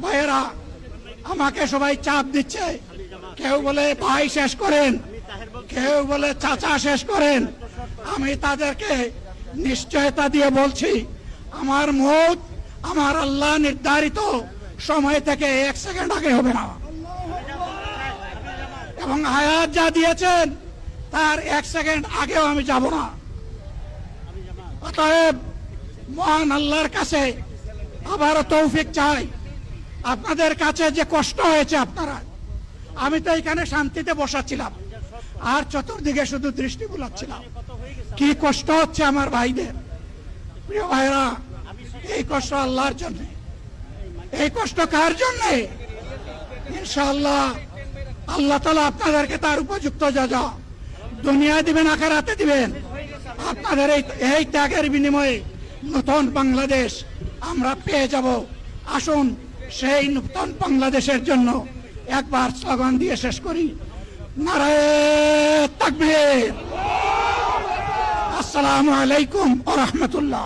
ভাইয়েরা, আমাকে সবাই চাপ দিচ্ছে, কেউ বলে ভাই শেষ করেন, কেউ বলে চাচা শেষ করেন। আমি তাদেরকে নিশ্চয়তা দিয়ে বলছি, আমার মৌত আমার আল্লাহ নির্ধারিত সময় থেকে 1 সেকেন্ড আগে হবে না, এবং হায়াত যা দিয়েছেন তার 1 সেকেন্ড আগেও আমি যাব না। অতএব মহান আল্লাহর কাছে আবারও তৌফিক চাই। আপনাদের কাছে যে কষ্ট হয়েছে আপনারা, আমি তো এখানে শান্তিতে বসাছিলাম আর চতুর্দিকে শুধু দৃষ্টি বুলাচ্ছিলাম, কি কষ্ট হচ্ছে আমার ভাইদের। প্রিয় ভাইরা, এই কষ্ট আল্লাহর জন্য। এই কষ্ট কার জন্য? ইনশাআল্লাহ আল্লাহ তাআলা আপনাদেরকে তার উপযুক্ত যা দুনিয়ায় দিবেন, আখিরাতে দিবেন। আপনাদের এই ত্যাগের বিনিময়ে নতুন বাংলাদেশ আমরা পেয়ে যাব। আসুন সেই নতুন বাংলাদেশের জন্য একবার স্লোগান দিয়ে শেষ করি, নারায়ে তাকবীর। আসসালামু আলাইকুম ওয়া রাহমাতুল্লাহ।